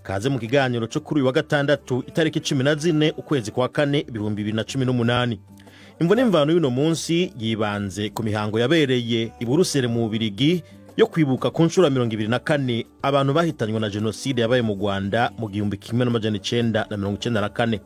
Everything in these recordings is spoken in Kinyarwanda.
kaze mu kiganiro cyo kuri uyu wa gatandatu itariki 14 ukwezi kwa 4 2018. Imvo n'imvano y'uno munsi yibanze ku mihango yabereye i Buruseli mu Bubiligi yo kwibuka ku nshuro 24 abantu bahitanywe na genocide yabaye mu Rwanda mu 1994.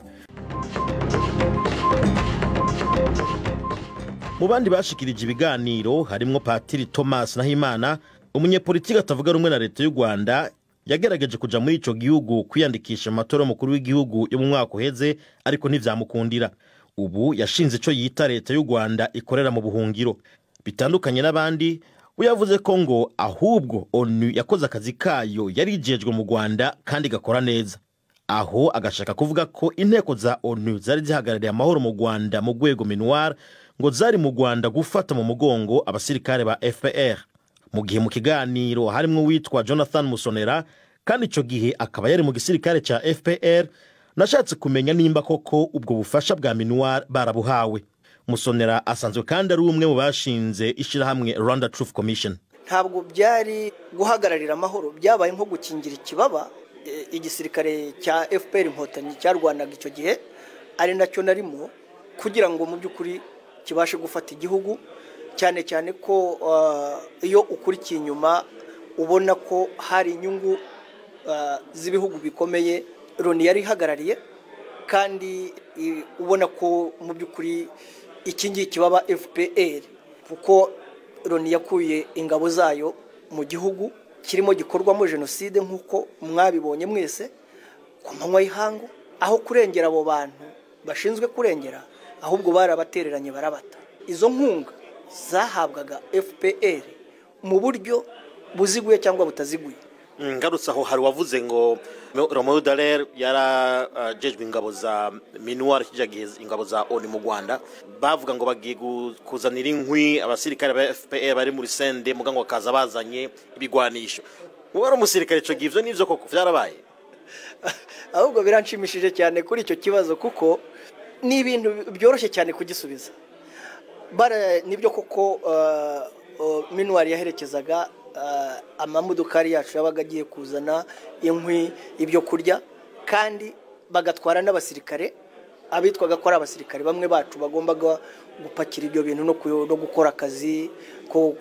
Mu bandi bashikirije ibiganiro harimwo Patiri Thomas Nahimana, umunyepolitiki atavuga rumwe na leta y'u Rwanda, yagerageje kuja muri ico gihugu kwiyandikisha amatora mukuru w'igihugu yo mu mwaka uheze ariko ntivyamukundira. Ubu yashinze ico yita leta y'u Rwanda ikorera mu buhungiro. Bitandukanye n'abandi, uyavuze ko ngo ahubwo ONU yakoze akazi kayo yarijejwe mu Rwanda kandi gakora neza. Aho agashaka kuvuga ko inteko za ONU zari zihagarariye amahoro mu Rwanda mu rwego MINUAR ngo zari mu Rwanda gufata mu mugongo abasirikare ba FPR. Mu gihe mu kiganiro harimwo witwa Jonathan Musonera kandi ico gihe akaba yari mu gisirikare ca FPR, nashatse kumenya nimba koko ubwo bufasha bwa MINUAR barabuhawe. Musonera asanzwe kandi ari umwe mu bashinze ishirahamwe Rwanda Truth Commission. Ntabwo byari guhagararira amahoro, byabaye nko gukingira ikibaba igisirikare cya FPR Inkotanyi cyarwanaga icyo gihe, ari nacyo narimo kugira ngo mu by'ukuri kibashe gufata igihugu, cyane cyane ko iyo ukurikiye inyuma ubona ko hari inyungu z'ibihugu bikomeye Loni yari ihagarariye, kandi ubona ko mu by'ukuri iki ngiki baba FPR, kuko Loni yakuye ingabo zayo mu gihugu kirimo gikorwamo genocide nk'uko mwabibonye mwese ku manywa y'ihangu, aho kurengera abo bantu bashinzwe kurengera, ahubwo barabatereranye barabata. Izo nkunga zahabwaga FPR mu buryo buziguye cyangwa butaziguye. Ngarutse aho hari wavuze ngo Romuald Dallaire yarajejwe ingabo za MINUAR kijagiye ingabo za ONU mu Rwanda, bavuga ngo bagiye kuzanira inkwi abasirikare ba FPR bari muri sende mugango kaza bazanye ibigwanisho. Wari umusirikare ico givyo nivyo koko vyarabaye? Ahubwo biranshimishije cyane kuri icyo kibazo, kuko ni ibintu byoroshye cyane kugisubiza. Nibyo koko MINUAR yaherekezaga amamodokari yacu yabaga agiye kuzana inkwi, ibyo kurya, kandi bagatwara n'abasirikare abitwaga ko ari abasirikare bamwe bacu bagombaga gupakira ibyo bintu no gukora akazi ko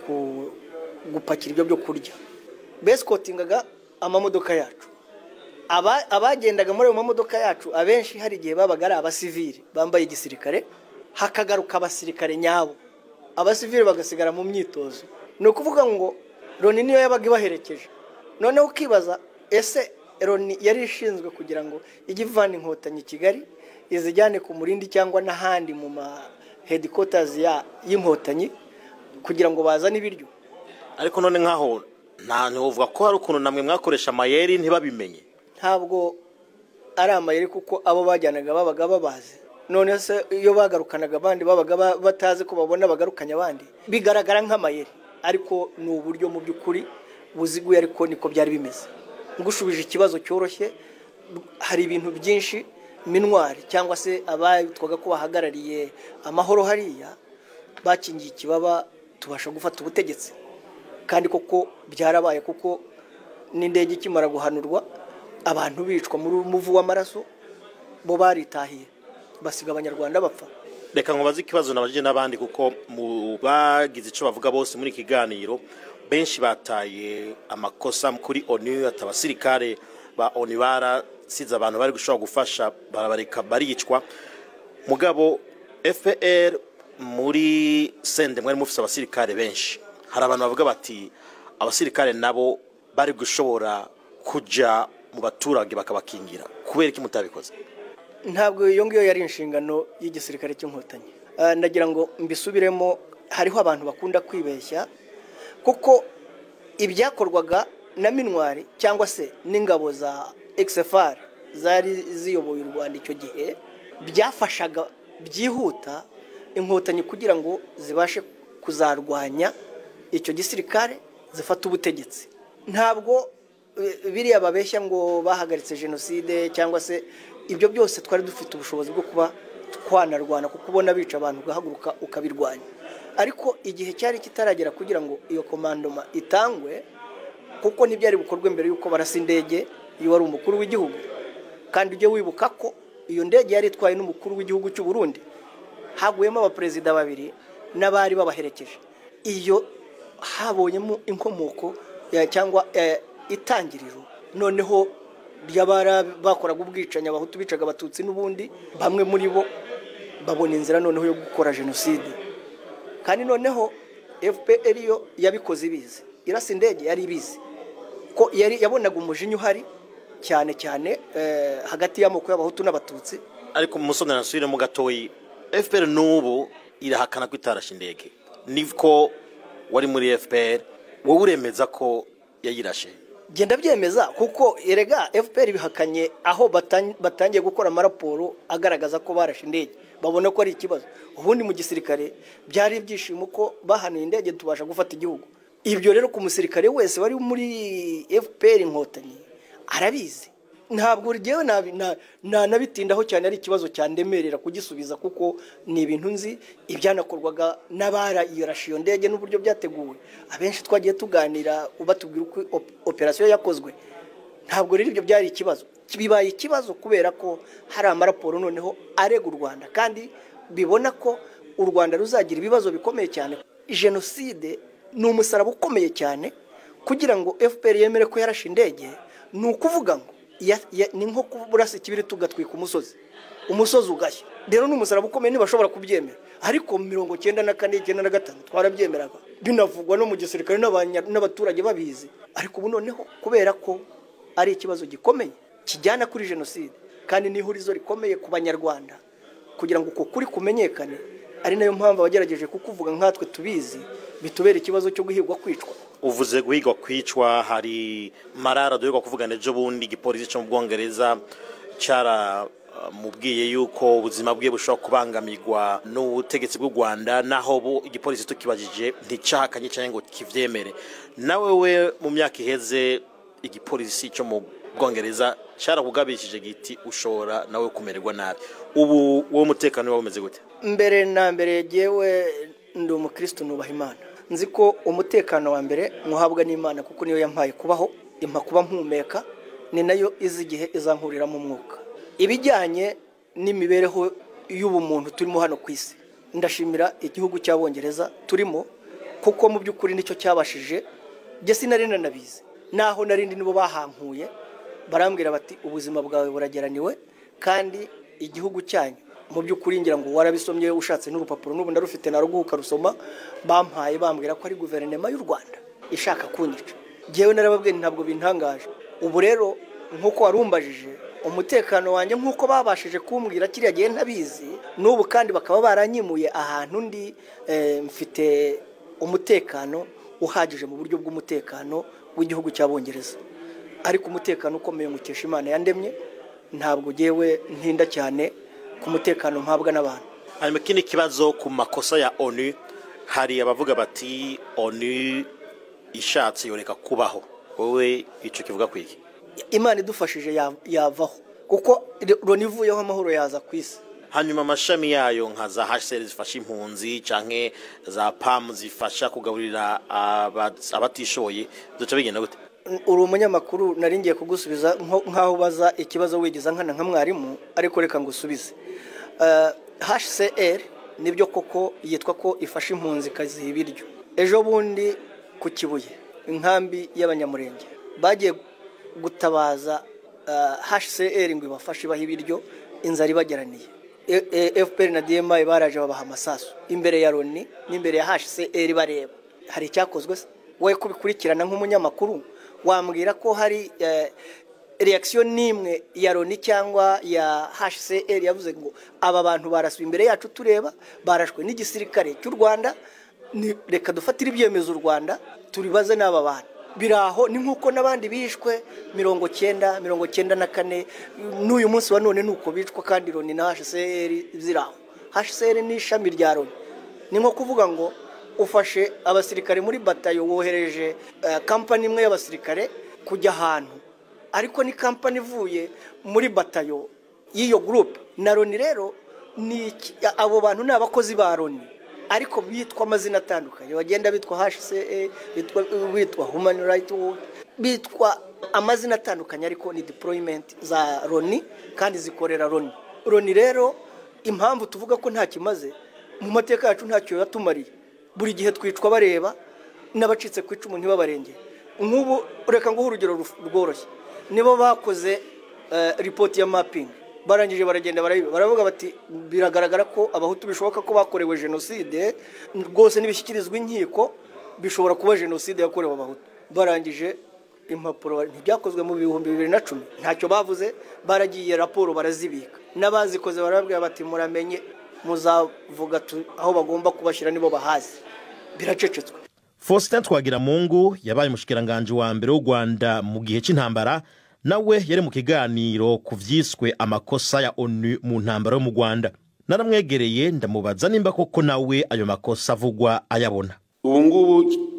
gupakira ibyo byo kurya. Beskotingaga amamodoka yacu, abagendaga muri ayo mamodoka yacu abenshi hari igihe babaga ari abasivili bambaye igisirikare, hakagaruka abasirikare nyabo, abasivili bagasigara mu myitozo. Ni ukuvuga ngo Loni niyo yabaga ibaherekeje. Noneho ukibaza, ese Loni yari ishinzwe kugira ngo igivana Inkotanyi Kigali izijyane ku Murindi cyangwa n'ahandi mu ma headquarters y'Inkotanyi kugira ngo bazane ibiryo? Ariko none nkaho nta ntuvuga ko hari ukuntu namwe mwakoresha amayeri ntibabimenye? Ntabwo ari amayeri, kuko abo bajyanaga babaga babazi. None se iyo bagarukanaga abandi babaga batazi ko babona bagarukanya abandi, bigaragara nk'amayeri, ariko ni uburyo mu by'ukuri buziguye, ariko niko byari bimeze. Ngushubije ikibazo cyoroshye, hari ibintu byinshi MINUAR cyangwa se abayitwaga ko bahagarariye amahoro hariya bakingiye ikibaba tubasha gufata ubutegetsi, kandi koko byarabaye, kuko n'indege ikimara guhanurwa abantu bicwa muri umuvu w'amaraso, bo baritahiye basiga abanyarwanda bapfa. Reka nkubaze ikibazo nabajije n'abandi, kuko mu bagize ico bavuga bose muri kiganiro benshi bataye amakosa kuri ONU, atabasirikare ba ONU barasize abantu bari gushobora gufasha barabareka baricwa. Mugabo FPR muri sende mwari mufise abasirikare benshi, hari abantu bavuga bati abasirikare nabo bari gushobora kuja mu baturage bakabakingira, kubera iki mutabikoze? Ntabwo iyo ngiyo yari inshingano y'igisirikare cy'Inkotanyi. Ndagira ngo mbisubiremo, hariho abantu bakunda kwibeshya, kuko ibyakorwaga na MINUAR cyangwa se n'ingabo za XFR zari ziyoboye u Rwanda icyo gihe, byafashaga byihuta Inkotanyi kugira ngo zibashe kuzarwanya icyo gisirikare zifata ubutegetsi. Ntabwo biriya babeshya ngo bahagaritse genocide cyangwa se ibyo byose, twari dufite ubushobozi bwo kuba twanarwana, kuko ubona bica abantu ugahaguruka ukabirwanya. Ariko igihe cyari kitaragera kugira ngo iyo komandoma itangwe, kuko ntibyari bukorwe mbere yuko barasa indege iyo wari umukuru w'igihugu. Kandi ujye wibuka ko iyo ndege yari itwaye n'umukuru w'igihugu cy'u Burundi, haguyemo abaperezida babiri n'abari babaherekeje. Iyo habonyemo inkomoko cyangwa itangiriro noneho ry'abara bakoraga ubwicanyi, abahutu bicaga abatutsi n'ubundi, bamwe muri bo babona inzira noneho yo gukora jenoside. Kandi noneho FPR yo yabikoze ibizi, irasa indege yari ibizi ko yari yabonaga umujinya uhari cyane cyane hagati y'amoko y'abahutu n'abatutsi. Ariko musonera nasubire mu gatoyi, FPR n'ubu irahakana ko itarashe indege. Niko wari muri FPR, wowe uremeza ko yayirashe? Genda byemeza kuko erega FPR bihakanye aho batangiye gukora amaraporo agaragaza ko barashe indege, babona ko ari ikibazo. Ubundi mu gisirikare byari ibyishimo ko bahanuye indege tubasha gufata igihugu. Ibyo rero ku musirikare wese wari muri FPR inkotanyi arabizi. Ntabwo uryewe nabitindaho cyane, ari ikibazo cyandemerera kugisubiza kuko ni ibintu nzi ibyanakorwaga n'abara iyo rashiyo ndege n'uburyo byateguwe. Abenshi twagiye tuganira ubatubwira uko operasiyo yakozwe. Ntabwo rero ibyo byari ikibazo. Bibaye ikibazo kubera ko hari amaraporo noneho arega u Rwanda, kandi bibona ko u Rwanda ruzagira ibibazo bikomeye cyane. Jenoside ni umusaraba ukomeye cyane. Kugira ngo FPR yemere ko yarashe indege, ni ukuvuga ngo ni nko kuburasa ikibiri tugatwika umusozi ugashya. Rero n'umusaraba ukomeye ntibashobora kubyemera. Ariko 94 95 twarabyemeraga, binavugwa no mu gisirikare n'abaturage babizi. Ariko ubu noneho kubera ko ari ikibazo gikomeye kijyana kuri jenoside, kandi ni ihurizo rikomeye ku banyarwanda kugira ngo uko kuri kumenyekane, ari nayo mpamvu abagerageje kukuvuga nkatwe tubizi bitubera ikibazo cyo guhigwa kwicwa. Uvuze guhigwa kwicwa, hari marara doyego kuvugana ejo bundi igipolisi cyo mu Bwongereza cyara mubwiye yuko ubuzima bwe bushobora kubangamirwa n'ubutegetsi bw'u Rwanda, naho bo igipolisi tukibajije nticahakanye cyane ngo kivyemere. Nawe we mu myaka iheze igipolisi cyo mu Bwongereza cyarakugabishije giti ushobora nawe kumererwa nabi. Ubu wo mutekano wawe umeze gute? Mbere na mbere jewe ndi umukristo nubaha Imana. Nzi ko umutekano wa mbere muhabwa n'Imana kuko niyo yampaye kubaho, impa kuba mpumeka, ni nayo izi gihe izankurira mu mwuka. Ibijyanye n'imibereho y'ubumuntu turimo hano ku isi, ndashimira igihugu cy'Abongereza turimo kuko mu by'ukuri nicyo cyabashije. Je sinari nanabizi, naho narindi nibo bahankuye, barambwira bati ubuzima bwawe burageraniwe kandi igihugu cyanyu mu by'ukuri ngira ngo warabisomye ushatse n'urupapuro n'ubu ndarufite naruguhuka rusoma, bampaye bambwira ko ari guverinoma y'u Rwanda ishaka kunyica. Jewe narababwiye ntabwo bintangaje. Ubu rero nkuko warumbajije umutekano wanjye nkuko babashije kumbwira kiriya gihe ntabizi, n'ubu kandi bakaba baranyimuye ahantu ndi, mfite umutekano uhagije mu buryo bw'umutekano w'igihugu cy'Abongereza. Ariko umutekano ukomeye ngukesha Imana yandemye, ntabwo jewe ntinda cyane ku mutekano mpabwa n'abantu. Hanyuma kindi kibazo ku makosa ya ONU, hari abavuga bati ONU ishatse yoreka kubaho, wowe ico kivuga kwiki? Imana idufashije yavaho kuko ronivuyeho amahoro yaza kwisi. Hanyuma amashami yayo nka za HCR zifasha impunzi canke za PAM zifasha kugaburira abatishoye, duca bigenda gute? Uri umunyamakuru naringiye kugusubiza nkaho baza ikibazo wigiza nkana nka mwarimu, ariko reka ngusubize. HCR nibyo koko yitwa ko ifasha impunzi kazi ibiryo. Ejo bundi ku Kibuye inkambi y'Abanyamurenge bagiye gutabaza HCR ngo ibafashe baha ibiryo, inzara ibageraniye. FPR na DMI baraje babaha amasasu imbere ya Loni n'imbere ya HCR bareba. Hari icyakozwe se? Wowe kubikurikirana nk'umunyamakuru wambwira ko hari reaction nimwe ya Loni cyangwa ya HCR yavuze ngo aba bantu baraswe imbere yacu tureba, barashwe n'igisirikare cy'u Rwanda, reka dufatire ibyemezo u Rwanda turibaze n'aba bantu biraho. Ni nkuko nabandi bishwe 94 n'uyu munsi wa none nuko bicwa, kandi Loni na HCR ziraho. HCR ni ishami rya Loni. Ni nko kuvuga ngo ufashe abasirikare muri batayo, wohereje company imwe y'abasirikare kujya ahantu, ariko ni company ivuye muri batayo y'iyo group na Loni. Rero ni abo bantu ni abakozi ba Loni, ariko bitwa amazina atandukanye, bagenda bitwa HCR, bitwa Human Rights Watch, bitwa amazina atandukanye ariko ni deployment za Loni kandi zikorera Loni rero impamvu tuvuga ko nta kimaze mu mateka yacu ntacyo yatumariye buri gihe twicwa bareba n'abacitse ku icumu ntibabarengere nk'ubu reka ngo urugero rworoshye nibo bakoze report ya mapping barangije baragenda baravuga bati biragaragara ko abahutu bishoboka ko bakorewe genocide rwose nibishyikirizwa inkiko bishobora kuba genocide yakorewe abahutu barangije impapuro ntibyakozwe mu 2010 ntacyo bavuze baragiye raporo barazibika n'abazikoze barabwira bati muramenye muzavuga aho bagomba kubashyira nibo bahazi biracecetswe. Faustin Twagiramungu yabaye umushikiranganje wa mbere w'u Rwanda mu gihe cy'intambara nawe yari mu kiganiro kuvyiswe amakosa ya ONU mu ntambara yo mu Rwanda. Naramwegereye ndamubaza nimba koko nawe ayo makosa avugwa ayabona. Ubu ngubu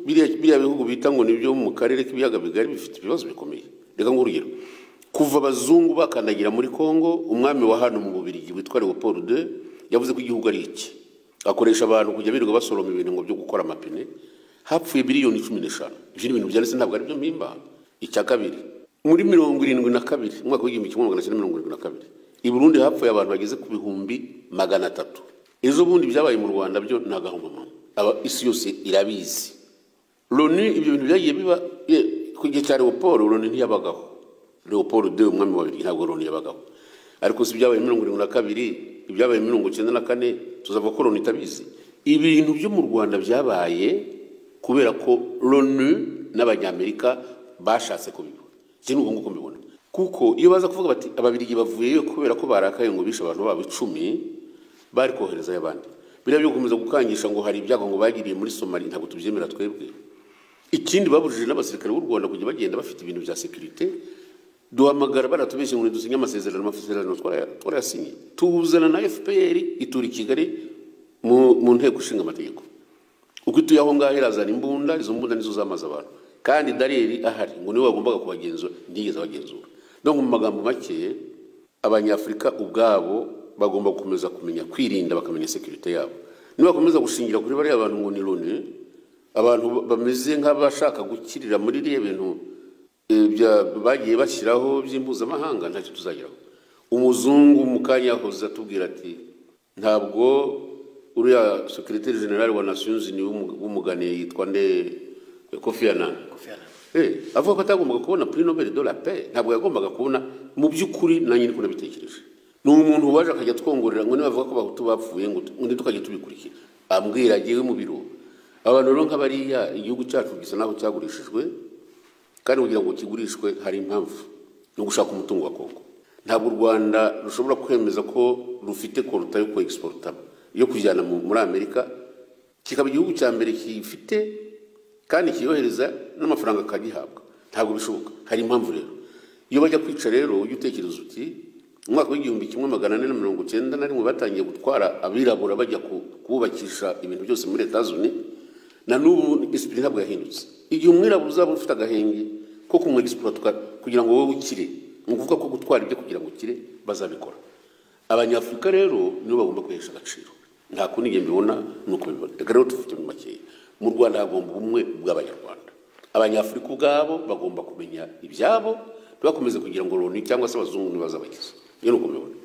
biriya bihugu bita ngo nibyo mu karere k'ibiyaga bigari bifite ibibazo bikomeye. Reka ngurugero kuva abazungu bakandagira muri Kongo umwami wa hano mu Bubiligi witwa Leopold II yavuze ko igihugu ari iki akoresha abantu kujya birirwa basoroma ibintu ngo byo gukora amapine hapfuye biliyoni 15. Ivyo ibintu byanditse ntabwo ari byo mpimba. Icya kabiri muri 72 umwaka w'igihumbi 1972 i Burundi hapfuye abantu bageze ku bihumbi 300. Ejo bundi byabaye mu Rwanda byo nagahomba isi yose irabizi. Loni ibyo bintu byagiye biba ku gihe cya Leopold Loni ntiyabagaho. Leopold II umwami wa Belgique ntabwo Loni yabagaho. Ariko si byabaye 72 ibyabaye 94 tuzavuga ko Loni itabizi. Ibintu byo mu Rwanda byabaye kubera ko Loni n'Abanyamerika bashatse kubiba. Cyane uko nguko mbibona. Kuko iyo baza kuvuga bati ababirigi bavuyeyo kubera ko barakaye ngo bisha abantu babo 10 bari kohereza y'abandi. Biriya byo gukomeza gukangisha ngo hari ibyago ngo bagiriye muri Somalia ntabwo tubyemera twebwe. Ikindi babujije n'abasirikare b'u Rwanda kujya bagenda bafite ibintu bya security duhamagara baratubeshye ngo dusinye amasezerano twarayasinye tuzana na FPR ituri Kigali mu nteko ishinga amategeko uko tuyaho ngaho irazana imbunda izo mbunda nizo zamaza abantu kandi Dareri ahari ngo niwe bagombaga kubagenzura ndigeze abagenzura no mu magambo make abanyafrika ubwabo bagomba gukomeza kumenya kwirinda bakamenya security yabo niba bakomeza gushingira kuri bari abantu ngo ni Loni abantu bameze nk'abashaka gukirira muri riye bintu bagiye bashyiraho by'impuzamahanga ntacyo tuzageraho. Umuzungu mukanya hoza atubwira ati ntabwo uriya secretary general wa Nations Unies w'umuganiye yitwa nde Kofi Annan avuga ko atagombaga kubona prix Nobel de la paix ntabwo yagombaga kubona mu by'ukuri nanjye niko nabitekereje. Ni umuntu waje akajya twongorera ngo nibavuga ko bahutu bapfuye ngo tukajye tubikurikira ambwira agiye mu biro abantu rero nk'abariya igihugu cyacu gisa naho cyagurishijwe kandi kugira ngo kigurishwe hari impamvu no gushaka umutungo wa Kongo. Ntabwo u Rwanda rushobora kwemeza ko rufite quota yo exporta yo kujyana muri Amerika kikaba igihugu cya mbere kifite kandi kiyohereza n'amafaranga akagihabwa. Ntabwo bishoboka. Hari impamvu rero. Iyo bajya kwica rero ujye utekereza uti umwaka w'igihumbi 1491 batangiye gutwara abirabura bajya kubakisha ibintu byose muri Etats-Unis na n'ubu esprit ntabwo yahindutse. Igihe umwirabura uzaba ufite agahenge ko kumwe exporta kugira ngo wowe ukire nguvuga ko gutwara ibyo kugira ngo ukire bazabikora. Abanyafrika rero nibo bagomba kwihesha agaciro nta kundi nge mbibona nuko bibona. Rero tufite mu make mu Rwanda hagomba ubumwe bw'Abanyarwanda. Abanyafrika ubwabo bagomba kumenya ibyabo bakomeze kugira ngo Loni cyangwa se abazungu nibazabagize. Iyo nuko mbibona.